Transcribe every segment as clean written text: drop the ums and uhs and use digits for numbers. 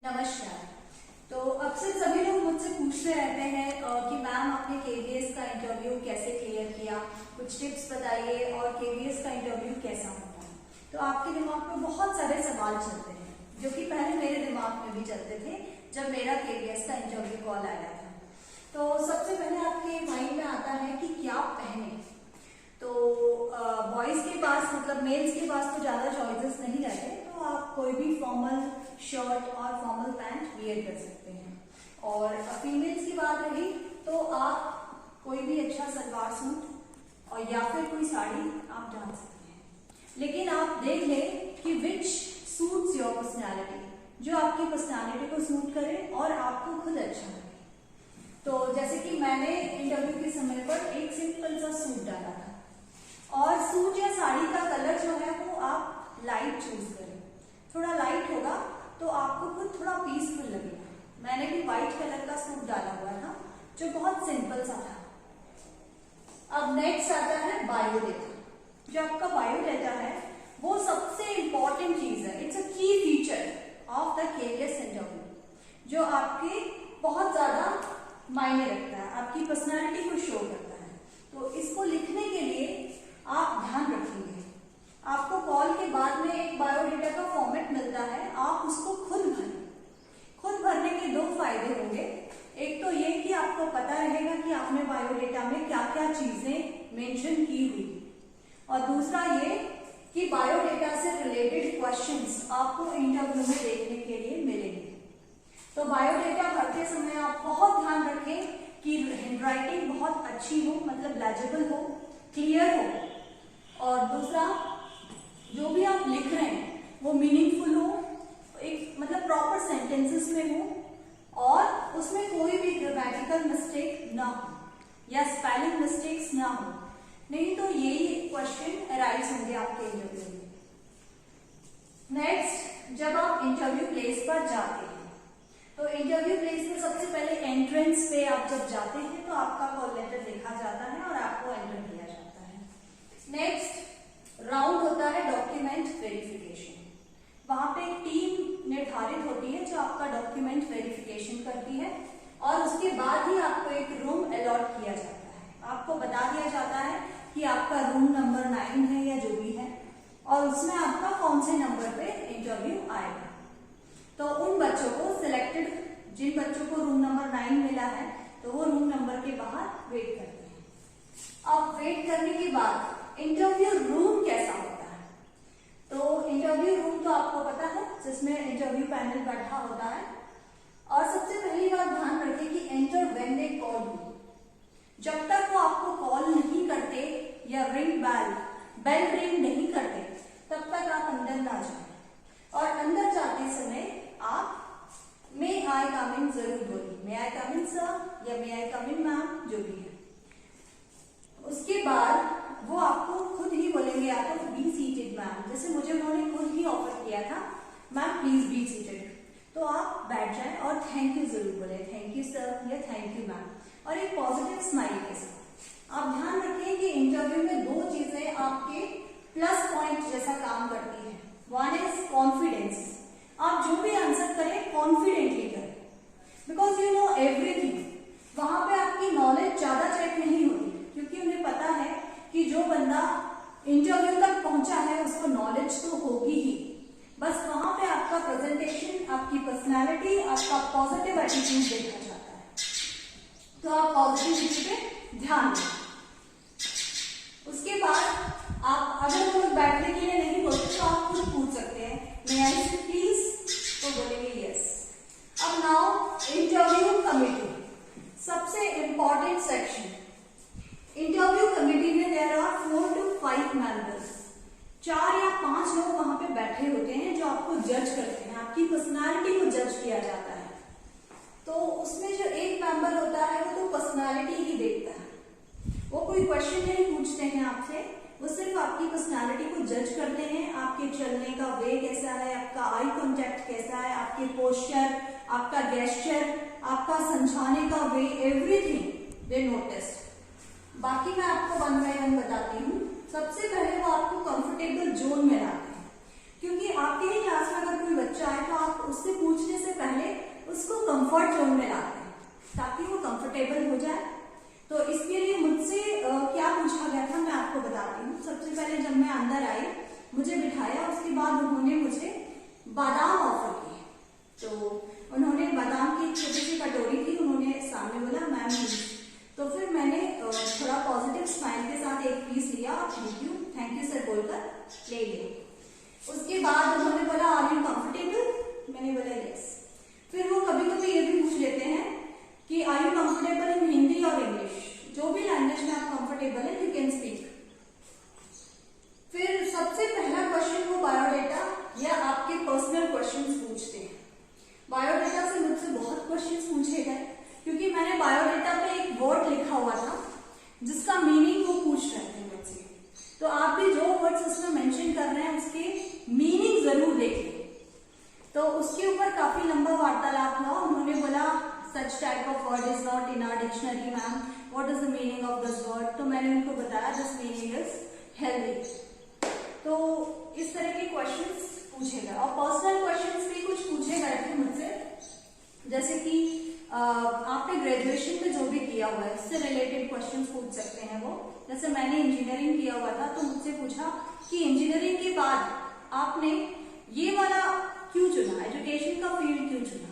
नमस्कार। तो अक्सर सभी लोग मुझसे पूछते रहते हैं कि मैम आपने केवीएस का इंटरव्यू कैसे क्लियर किया, कुछ टिप्स बताइए और केवीएस का इंटरव्यू कैसा होता है। तो आपके दिमाग में बहुत सारे सवाल चलते हैं जो कि पहले मेरे दिमाग में भी चलते थे जब मेरा केवीएस का इंटरव्यू कॉल आया था। तो सबसे पहले आपके माइंड में आता है कि क्या पहने। तो बॉयज के पास मतलब मेल्स के पास तो ज्यादा चॉइसेस नहीं रहते, तो आप कोई भी फॉर्मल शर्ट और फॉर्मल पैंट वियर कर सकते हैं। और फीमेल्स की बात रही तो आप कोई भी अच्छा सलवार सूट और या फिर कोई साड़ी आप डाल सकते हैं, लेकिन आप देख लें कि विच सूट्स योर पर्सनैलिटी, जो आपकी पर्सनैलिटी को सूट करे और आपको खुद अच्छा लगे। तो जैसे कि मैंने इंटरव्यू के समय पर एक सिंपल सा सूट डाला था, और सूट या साड़ी का कलर जो है वो आप लाइट चूज करें। थोड़ा लाइट होगा तो आपको खुद थोड़ा पीसफुल लगेगा। मैंने भी व्हाइट कलर का सूट डाला हुआ था जो बहुत सिंपल सा था। अब नेक्स्ट आता है बायोडेटा। जो आपका बायोडेटा है वो सबसे इंपॉर्टेंट चीज है। इट्स अ की feature of the KVS interview जो आपके बहुत ज्यादा मायने रखता है, आपकी पर्सनालिटी को शो करता है। तो इसको लिखने के लिए आप ध्यान रखेंगे, आपको कॉल के बाद में एक बायोडेटा का फॉर्मेट मिलता है, आप उसको खुद भरें। खुद भरने के दो फायदे होंगे। एक तो ये कि आपको पता रहेगा कि आपने बायोडेटा में क्या क्या चीजें मेंशन की हुई, और दूसरा ये कि बायोडेटा से रिलेटेड क्वेश्चंस आपको इंटरव्यू में देखने के लिए मिलेंगे। तो बायोडेटा भरते समय आप बहुत ध्यान रखें कि हैंडराइटिंग बहुत अच्छी हो, मतलब लेजिबल हो, क्लियर हो, और दूसरा जो भी आप लिख रहे हैं वो मीनिंगफुल हो, एक मतलब प्रॉपर सेंटेंसेस में हो, और उसमें कोई भी ग्रामेटिकल मिस्टेक ना हो या स्पेलिंग मिस्टेक्स ना हो, नहीं तो यही क्वेश्चन अराइज होंगे आपके इंटरव्यू में। नेक्स्ट, जब आप इंटरव्यू प्लेस पर जाते हैं तो इंटरव्यू प्लेस में सबसे पहले एंट्रेंस पे आप जब जाते हैं तो आपका कॉल लेटर देखा जाता है और आपको एंटर किया जाता है। नेक्स्ट राउंड होता है डॉक्यूमेंट वेरिफिकेशन। वहां पे एक टीम निर्धारित होती है जो आपका डॉक्यूमेंट वेरिफिकेशन करती है, और उसके बाद ही आपको एक रूम अलॉट किया जाता है। आपको बता दिया जाता है कि आपका रूम नंबर 9 है या जो भी है, और उसमें आपका कौन से नंबर पे इंटरव्यू आएगा। तो उन बच्चों को सिलेक्टेड, जिन बच्चों को रूम नंबर 9 मिला है, तो वो रूम नंबर के बाहर वेट करते हैं। अब वेट करने के बाद इंटरव्यू रूम कैसा होता है। तो इंटरव्यू रूम तो आपको पता है, जिसमें इंटरव्यू पैनल बैठा होता है। और सबसे पहली बात ध्यान रखें कि enter when they call you. जब तक वो आपको कॉल नहीं करते या रिंग बेल रिंग नहीं करते, तब तक आप अंदर ना जाए। और अंदर जाते समय आप मे आई कम इन जरूर बोलिए, मे आई कम इन सर या मे आई कम इन मैम, जो भी है। उसके बाद वो आपको खुद ही बोलेंगे या तो बी सीटेड मैम, जैसे मुझे उन्होंने खुद ही ऑफर किया था, मैम प्लीज बी सीटेड, तो आप बैठ जाएं और थैंक यू जरूर बोले, थैंक यू सर या थैंक यू मैम, और एक पॉजिटिव स्माइल के साथ। आप ध्यान रखें कि इंटरव्यू में दो चीजें आपके प्लस पॉइंट जैसा काम करती है। One is confidence. आप जो भी आंसर करें कॉन्फिडेंटली करें, बिकॉज यू नो एवरीथिंग। वहां पे आपकी नॉलेज ज्यादा चेक नहीं होती, क्योंकि उन्हें पता है कि जो बंदा इंटरव्यू तक पहुंचा है उसको नॉलेज तो होगी ही। बस वहां पे आपका प्रेजेंटेशन, आपकी पर्सनालिटी, आपका पॉजिटिव एटीट्यूड देखा जाता है। तो आप पॉजिटिविटी पे ध्यान दें। उसके बाद आप अगर वो लोग बैठने के लिए नहीं बोलते तो आप खुद पूछ सकते हैं, मे आई सिट प्लीज, तो बोलेंगे यस। अब नाउ इंटरव्यू कमेटी, सबसे इंपॉर्टेंट सेक्शन। इंटरव्यू कमेटी में देयर आर 4 to 5 मेंबर्स। 4 या 5 लोग वहां पे बैठे होते हैं जो आपको जज करते हैं, आपकी पर्सनालिटी को जज किया जाता है। तो उसमें जो एक मेंबर होता है वो तो पर्सनालिटी ही देखता है, वो कोई क्वेश्चन नहीं पूछते हैं आपसे, वो सिर्फ आपकी पर्सनालिटी को जज करते हैं। आपके चलने का वे कैसा है, आपका आई कांटेक्ट कैसा है, आपके पोस्चर, आपका गेस्चर, आपका समझाने का वे, एवरीथिंग दे नोटिस। बाकी मैं आपको वन बाय वन बताती हूँ। सबसे पहले वो आपको कंफर्टेबल जोन में लाते हैं, क्योंकि आपके ही क्लास में अगर कोई बच्चा है तो आप उससे पूछने से पहले कंफर्टेबल हो जाए। तो इसके लिए मुझसे क्या पूछा गया था मैं आपको बताती हूँ। सबसे पहले जब मैं अंदर आई मुझे बिठाया, उसके बाद उन्होंने मुझे बादाम ऑफर किए। तो उन्होंने बादाम की एक छोटी सी कटोरी थी, उन्होंने सामने बोला मैम, तो फिर मैंने थोड़ा पॉजिटिव स्माइल के साथ एक पीस लिया, थैंक यू सर बोलकर ले लिया। उसके बाद उन्होंने बोला आर यू कंफर्टेबल, मैंने बोला यस। फिर वो कभी कभी ये भी पूछ लेते हैं कि are you comfortable in Hindi और इंग्लिश, जो भी लैंग्वेज में आप कंफर्टेबल है यू कैन स्पीक। फिर सबसे पहला क्वेश्चन वो बायोडेटा या आपके पर्सनल क्वेश्चंस पूछते हैं। बायोडेटा से मुझसे बहुत क्वेश्चंस पूछे गए, क्योंकि मैंने बायोडेटा पे एक वर्ड लिखा हुआ था जिसका मीनिंग वो पूछ रहे थे मुझसे। तो आप भी जो वर्ड्स उसमें मेंशन कर रहे हैं उसके मीनिंग जरूर देखें। तो उसके ऊपर काफी लंबा वार्तालाप हुआ। उन्होंने बोला such type of word is not in our dictionary ma'am, what is the meaning of this word. तो मैंने उनको बताया दिस मीनिंग इज हेल्दी। तो इस तरह के क्वेश्चंस पूछे गए और पर्सनल क्वेश्चंस भी कुछ पूछे गए थे मुझसे, जैसे कि आपने ग्रेजुएशन में जो भी किया हुआ है इससे रिलेटेड क्वेश्चंस पूछ सकते हैं वो। जैसे मैंने इंजीनियरिंग किया हुआ था तो मुझसे पूछा कि इंजीनियरिंग के बाद आपने ये वाला क्यों चुना, एजुकेशन का फील्ड क्यों चुना,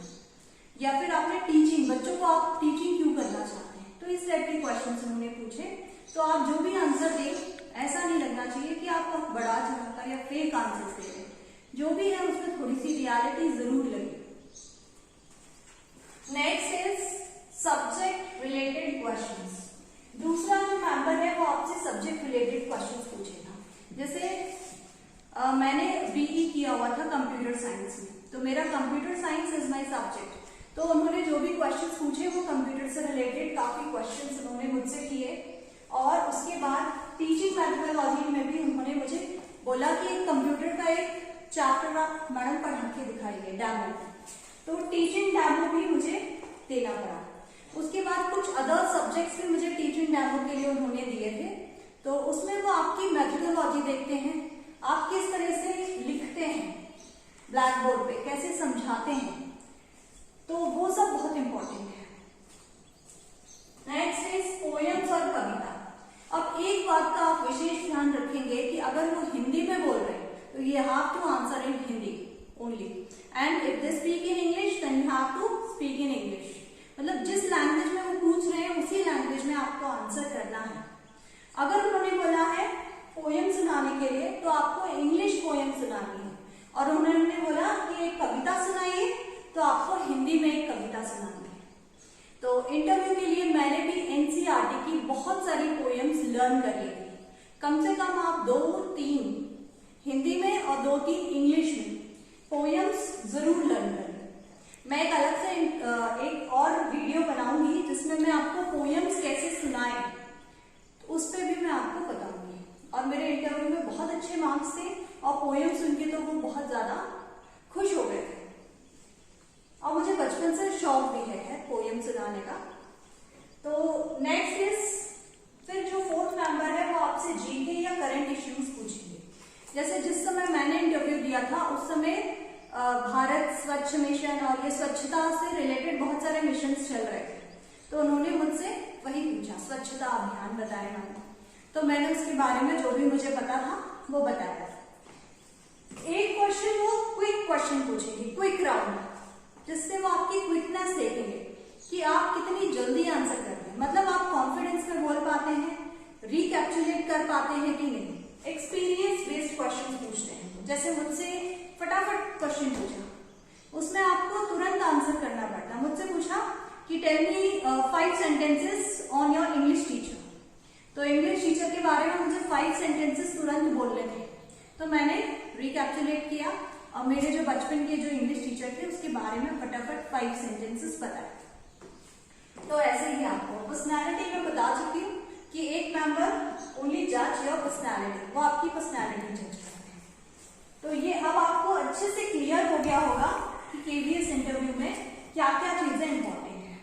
या फिर आपने टीचिंग, बच्चों को आप टीचिंग क्यों करना चाहते हैं। तो इस टाइप के क्वेश्चन उन्होंने पूछे। तो आप जो भी आंसर दें ऐसा नहीं लगना चाहिए कि आप बड़ा चढ़ाकर या फेक आंसर दे रहे हैं, जो भी है उसमें थोड़ी सी रियलिटी जरूर लगे। Next is subject related questions. दूसरा जो मेंबर है वो आपसे सब्जेक्ट रिलेटेड क्वेश्चंस पूछेगा। जैसे मैंने बीई किया हुआ था कंप्यूटर साइंस में, तो मेरा computer science is my subject. तो उन्होंने जो भी क्वेश्चंस पूछे वो कंप्यूटर से रिलेटेड काफी क्वेश्चंस उन्होंने मुझसे किए। और उसके बाद टीचिंग मेथोडोलॉजी में भी उन्होंने मुझे बोला कि एक कंप्यूटर का एक चैप्टर आप मैडम पढ़ा के दिखाइए डेमो। तो टीचिंग डेमो भी मुझे देना पड़ा। उसके बाद कुछ अदर सब्जेक्ट्स भी मुझे टीचिंग डेमो के लिए उन्होंने दिए थे। तो उसमें वो आपकी मेथोडोलॉजी देखते हैं, आप किस तरह से लिखते हैं ब्लैक बोर्ड पे, कैसे समझाते हैं, तो वो सब बहुत इंपॉर्टेंट है। नेक्स्ट इज पोएम्स और कविता। अब एक बात का आप विशेष ध्यान रखेंगे कि अगर वो हिंदी में बोल रहे हैं तो you have to answer in Hindi only, and if they speak in English then you have to speak in English। मतलब जिस लैंग्वेज में वो पूछ रहे हैं उसी लैंग्वेज में आपको आंसर करना है। अगर उन्होंने बोला है पोएम सुनाने के लिए तो आपको इंग्लिश पोएम सुनानी है, और उन्होंने बोला कि एक कविता सुनाइए तो आपको हिंदी में एक कविता सुनानी है। तो इंटरव्यू के लिए मैंने भी एनसीईआरटी की बहुत सारी पोएम्स लर्न कर ली थी। कम से कम आप 2-3 हिंदी में और 2-3 इंग्लिश में पोएम्स जरूर लर्न करें। मैं एक अलग से एक और वीडियो बनाऊंगी जिसमें मैं आपको पोएम्स कैसे सुनाए तो उस पर भी मैं आपको बताऊंगी। और मेरे इंटरव्यू में बहुत अच्छे मार्क्स थे और पोएम सुन के तो वो बहुत ज्यादा खुश हो गए थे, और मुझे बचपन से शौक भी है पोएम सुनाने का। तो नेक्स्ट इज फिर जो फोर्थ मेंबर है वो आपसे जीके या करंट इश्यूज पूछेंगे। जैसे जिस समय मैंने इंटरव्यू दिया था उस समय भारत स्वच्छ मिशन और ये स्वच्छता से रिलेटेड बहुत सारे मिशन चल रहे थे। तो उन्होंने मुझसे वही पूछा, स्वच्छता अभियान बताया मैंने, तो मैंने उसके बारे में जो भी मुझे पता था वो बताया। एक क्वेश्चन वो क्विक क्वेश्चन पूछेंगे, क्विक राउंड, जिससे वो आपकी क्विकनेस देखेंगे कि आप कितनी जल्दी आंसर करते हैं, मतलब आप कॉन्फिडेंस में बोल पाते हैं, रिकैप्चुलेट कर पाते हैं कि नहीं। एक्सपीरियंस बेस्ड क्वेश्चन पूछते हैं। जैसे मुझसे फटाफट क्वेश्चन पूछा, उसमें आपको तुरंत आंसर करना पड़ता। मुझसे पूछा कि tell me 5 sentences on your English teacher. तो इंग्लिश टीचर के बारे में मुझे 5 सेंटेंसेस तुरंत बोलने थे। तो मैंने रिकैप्चुलेट किया और मेरे जो बचपन के जो इंग्लिश टीचर थे उसके बारे में फटाफट 5 सेंटेंसेस बताए। तो ऐसे ही आपको पर्सनैलिटी में बता चुकी हूँ कि एक मेंबर ओनली जज योर पर्सनैलिटी, वो आपकी पर्सनैलिटी जज करते हैं। तो ये अब आपको अच्छे से क्लियर हो गया होगा कि केवीएस इंटरव्यू में क्या क्या चीजें इंपॉर्टेंट है।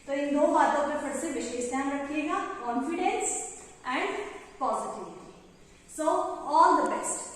तो इन 2 बातों पर फिर से विशेष ध्यान रखिएगा, confidence and positivity. So all the best.